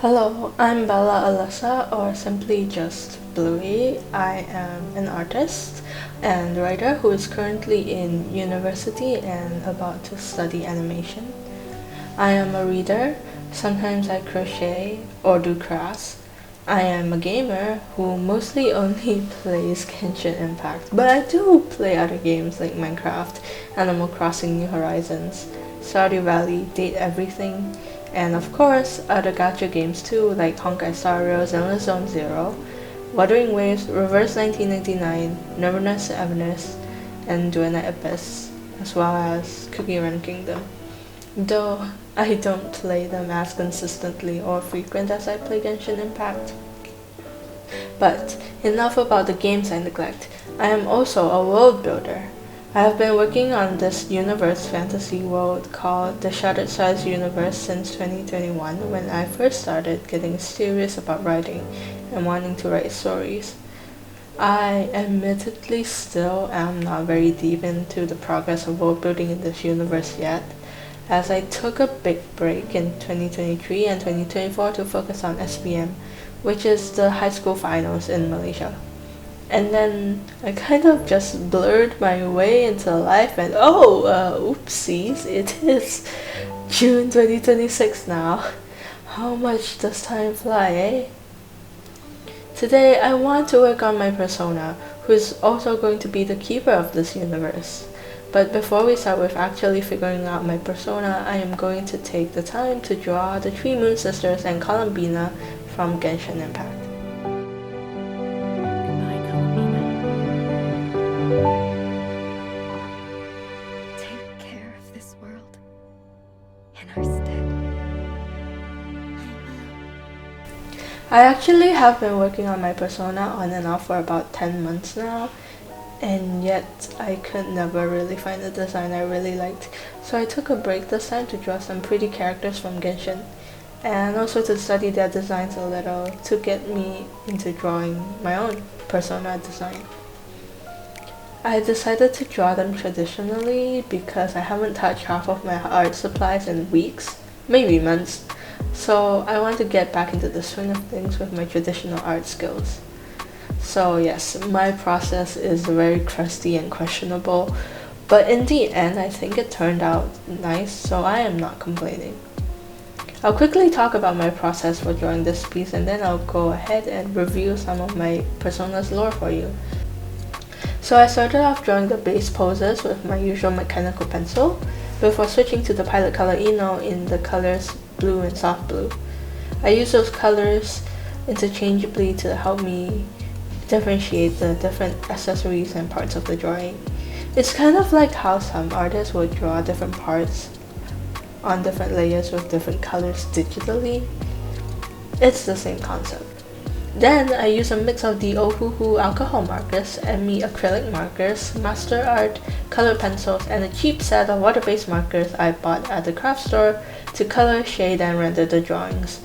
Hello, I'm bellaalyssa, or simply just Bluey. I am an artist and writer who is currently in university and about to study animation. I am a reader. Sometimes I crochet or do crafts. I am a gamer who mostly only plays Genshin Impact, but I do play other games like Minecraft, Animal Crossing New Horizons, Stardew Valley, Date Everything, and of course other gacha games too like Honkai Star Rail, Zenless Zone Zero, Wuthering Waves, Reverse 1999, Neverness Everness, and Duenna Abyss, as well as Cookie Run Kingdom. Though I don't play them as consistently or frequent as I play Genshin Impact. But enough about the games I neglect. I am also a world builder. I have been working on this universe fantasy world called the Shattered Size Universe since 2021 when I first started getting serious about writing and wanting to write stories. I admittedly still am not very deep into the progress of world building in this universe yet, as I took a big break in 2023 and 2024 to focus on SPM, which is the high school finals in Malaysia. And then I kind of just blurred my way into life and oopsies, it is June 2026 now. How much does time fly, eh? Today I want to work on my persona, who is also going to be the keeper of this universe. But before we start with actually figuring out my persona, I am going to take the time to draw the three Moon Sisters and Columbina from Genshin Impact. Goodbye, Columbina. Take care of this world in our stead. I actually have been working on my persona on and off for about 10 months now, and yet I could never really find a design I really liked, so I took a break this time to draw some pretty characters from Genshin, and also to study their designs a little to get me into drawing my own persona design. I decided to draw them traditionally because I haven't touched half of my art supplies in weeks, maybe months, so I want to get back into the swing of things with my traditional art skills. So yes, my process is very crusty and questionable, but in the end I think it turned out nice, so I am not complaining. I'll quickly talk about my process for drawing this piece and then I'll go ahead and review some of my persona's lore for you. So I started off drawing the base poses with my usual mechanical pencil before switching to the Pilot Color Eno in the colors blue and soft blue. I use those colors interchangeably to help me differentiate the different accessories and parts of the drawing. It's kind of like how some artists would draw different parts on different layers with different colors digitally. It's the same concept. Then I use a mix of the Ohuhu alcohol markers, Emi acrylic markers, Master Art color pencils, and a cheap set of water-based markers I bought at the craft store to color, shade, and render the drawings.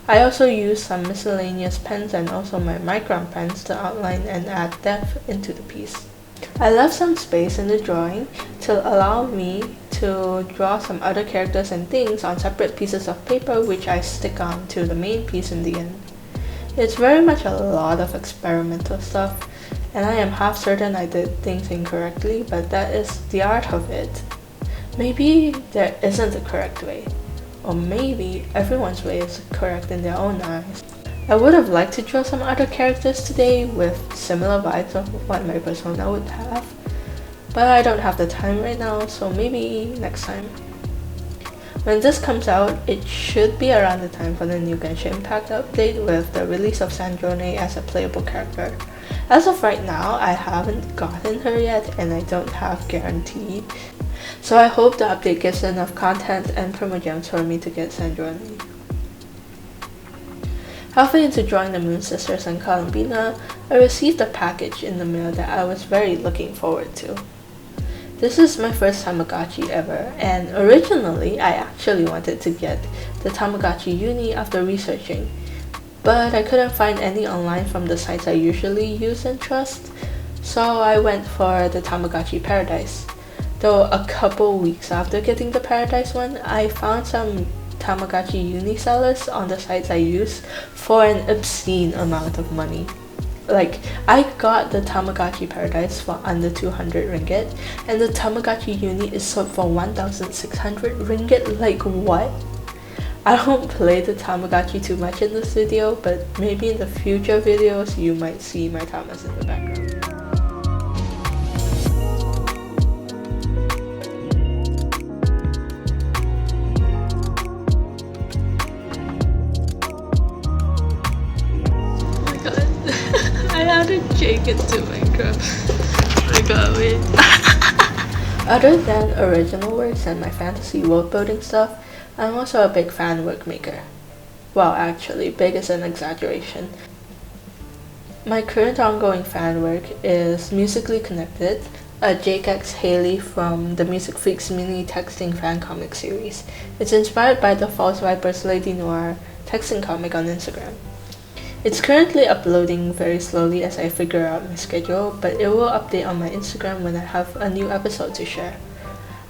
I also use some miscellaneous pens and also my micron pens to outline and add depth into the piece. I left some space in the drawing to allow me to draw some other characters and things on separate pieces of paper which I stick on to the main piece in the end. It's very much a lot of experimental stuff, and I am half certain I did things incorrectly, but that is the art of it. Maybe there isn't a correct way. Or maybe everyone's way is correct in their own eyes. I would have liked to draw some other characters today with similar vibes of what my persona would have, but I don't have the time right now, so maybe next time. When this comes out, it should be around the time for the new Genshin Impact update with the release of Sandrone as a playable character. As of right now, I haven't gotten her yet and I don't have guaranteed. So I hope the update gives enough content and primogems for me to get Sandrone. Halfway into drawing the Moon Sisters and Columbina, I received a package in the mail that I was very looking forward to. This is my first Tamagotchi ever, and originally I actually wanted to get the Tamagotchi Uni after researching, but I couldn't find any online from the sites I usually use and trust, so I went for the Tamagotchi Paradise. Though a couple weeks after getting the Paradise one, I found some Tamagotchi uni sellers on the sites I use for an obscene amount of money. Like, I got the Tamagotchi Paradise for under 200 ringgit, and the Tamagotchi Uni is sold for 1,600 ringgit. Like, what? I don't play the Tamagotchi too much in this video, but maybe in the future videos you might see my Tamas in the background. I added Jake into Minecraft. Oh my god, wait. Other than original works and my fantasy world building stuff, I'm also a big fan work maker. Well, actually, big is an exaggeration. My current ongoing fan work is Musically Connected, a Jake X Haley from the Music Freaks mini texting fan comic series. It's inspired by the False Vipers Lady Noir texting comic on Instagram. It's currently uploading very slowly as I figure out my schedule, but it will update on my Instagram when I have a new episode to share.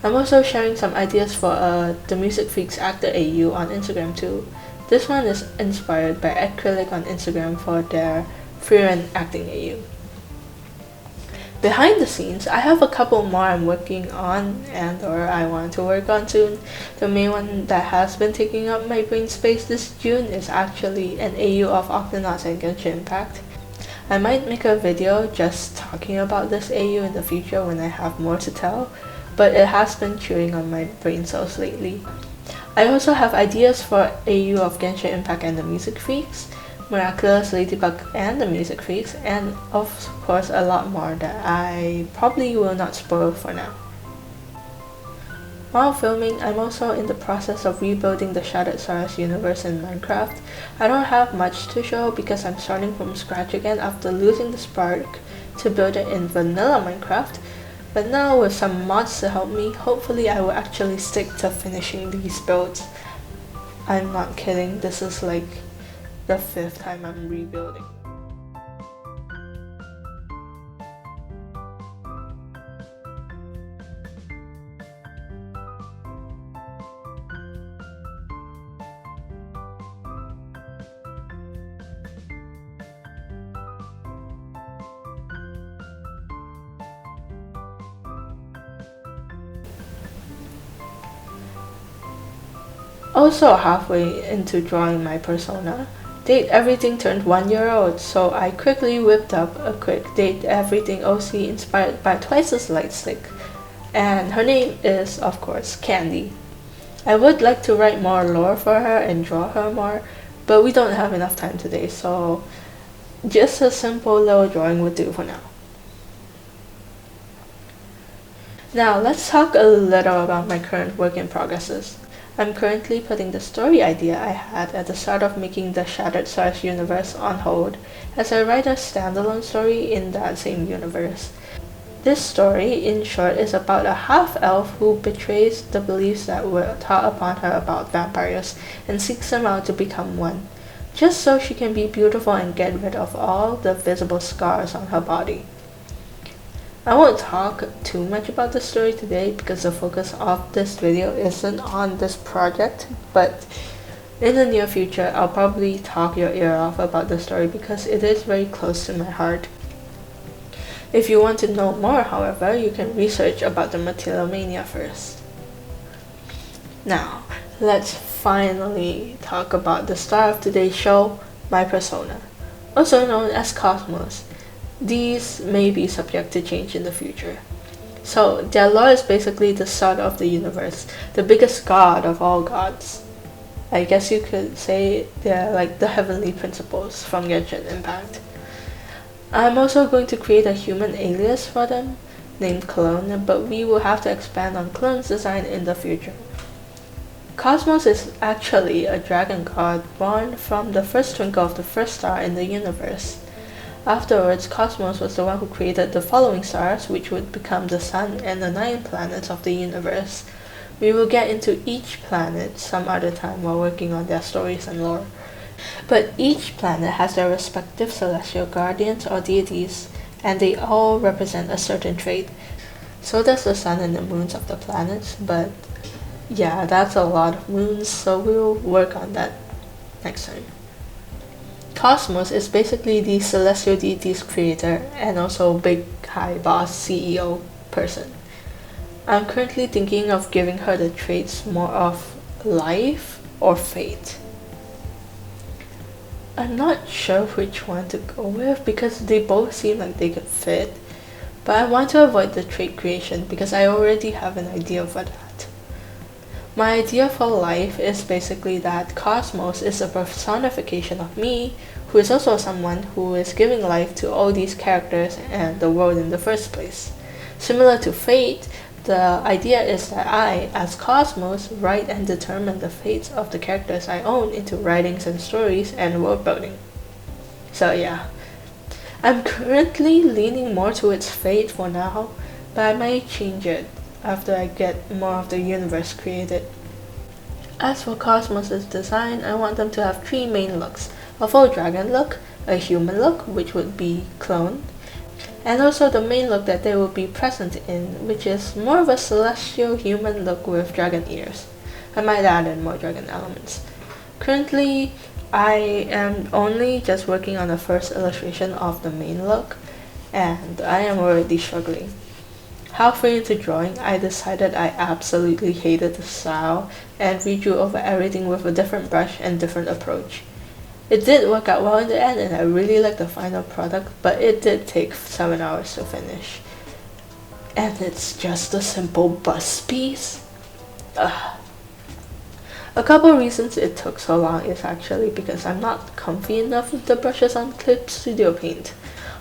I'm also sharing some ideas for the Music Freaks Actor AU on Instagram too. This one is inspired by Acrylic on Instagram for their Freerun Acting AU. Behind the scenes, I have a couple more I'm working on or I want to work on soon. The main one that has been taking up my brain space this June is actually an AU of Octonauts and Genshin Impact. I might make a video just talking about this AU in the future when I have more to tell, but it has been chewing on my brain cells lately. I also have ideas for AU of Genshin Impact and the Music Freaks, Miraculous Ladybug and the Music Freaks, and of course a lot more that I probably will not spoil for now. While filming, I'm also in the process of rebuilding the Shattered Stars universe in Minecraft. I don't have much to show because I'm starting from scratch again after losing the spark to build it in vanilla Minecraft, but now with some mods to help me, hopefully I will actually stick to finishing these builds. I'm not kidding, this is like the 5th time I'm rebuilding. Also halfway into drawing my persona, Date Everything turned 1 year old, so I quickly whipped up a quick Date Everything OC inspired by Twice's light stick, and her name is, of course, Candy. I would like to write more lore for her and draw her more, but we don't have enough time today, so just a simple little drawing would do for now. Now let's talk a little about my current work in progresses. I'm currently putting the story idea I had at the start of making the Shattered Stars universe on hold as I write a standalone story in that same universe. This story, in short, is about a half-elf who betrays the beliefs that were taught upon her about vampires and seeks them out to become one, just so she can be beautiful and get rid of all the visible scars on her body. I won't talk too much about the story today because the focus of this video isn't on this project, but in the near future I'll probably talk your ear off about the story because it is very close to my heart. If you want to know more, however, you can research about the Metalomania first. Now, let's finally talk about the star of today's show, my persona, also known as Cosmos. These may be subject to change in the future. So, their lore is basically the start of the universe, the biggest god of all gods. I guess you could say they're like the heavenly principles from Genshin Impact. I'm also going to create a human alias for them, named Clone, but we will have to expand on Clone's design in the future. Cosmos is actually a dragon god born from the first twinkle of the first star in the universe. Afterwards, Cosmos was the one who created the following stars, which would become the Sun and the 9 planets of the universe. We will get into each planet some other time while working on their stories and lore. But each planet has their respective celestial guardians or deities, and they all represent a certain trait. So does the sun and the moons of the planets, but yeah, that's a lot of moons, so we'll work on that next time. Cosmos is basically the celestial deity's creator and also big high boss CEO person. I'm currently thinking of giving her the traits more of life or fate. I'm not sure which one to go with because they both seem like they could fit, but I want to avoid the trait creation because I already have an idea for that. My idea for life is basically that Cosmos is a personification of me, who is also someone who is giving life to all these characters and the world in the first place. Similar to Fate, the idea is that I, as Cosmos, write and determine the fates of the characters I own into writings and stories and world building. So yeah, I'm currently leaning more towards Fate for now, but I might change it after I get more of the universe created. As for Cosmos' design, I want them to have 3 main looks: a full dragon look, a human look, which would be clone, and also the main look that they will be present in, which is more of a celestial human look with dragon ears. I might add in more dragon elements. Currently, I am only just working on the first illustration of the main look, and I am already struggling. Halfway into drawing, I decided I absolutely hated the style and redrew over everything with a different brush and different approach. It did work out well in the end and I really liked the final product, but it did take 7 hours to finish. And it's just a simple bust piece. Ugh. A couple reasons it took so long is actually because I'm not comfy enough with the brushes on Clip Studio Paint.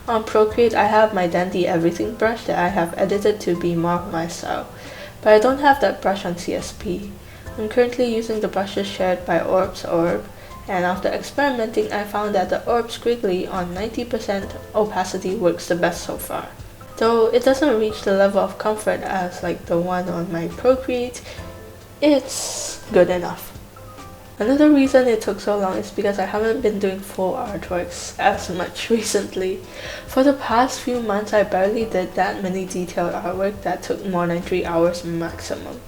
On Procreate I have my Dandy Everything brush that I have edited to be more of my style, but I don't have that brush on CSP. I'm currently using the brushes shared by Orb's Orb, and after experimenting I found that the Orb Squiggly on 90% opacity works the best so far. Though it doesn't reach the level of comfort as like the one on my Procreate, it's good enough. Another reason it took so long is because I haven't been doing full artworks as much recently. For the past few months I barely did that many detailed artwork that took more than 3 hours maximum.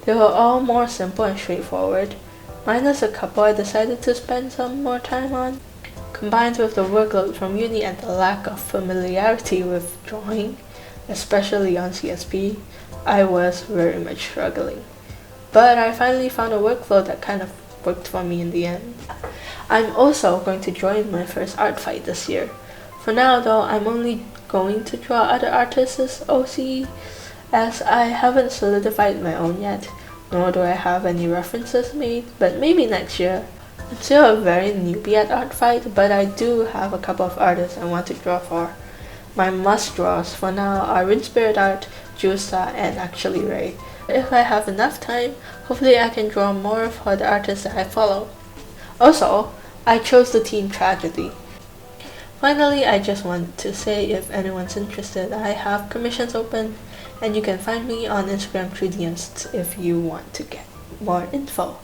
They were all more simple and straightforward, minus a couple I decided to spend some more time on. Combined with the workload from uni and the lack of familiarity with drawing, especially on CSP, I was very much struggling. But I finally found a workflow that kind of worked for me in the end. I'm also going to join my first art fight this year. For now though, I'm only going to draw other artists' OC, as I haven't solidified my own yet, nor do I have any references made, but maybe next year. I'm still a very newbie at art fight, but I do have a couple of artists I want to draw for. My must-draws for now are Rin Spirit Art, Justa, and Actually Ray. If I have enough time, hopefully I can draw more of the artists that I follow. Also, I chose the team Tragedy. Finally, I just want to say if anyone's interested, I have commissions open, and you can find me on Instagram through DMs if you want to get more info.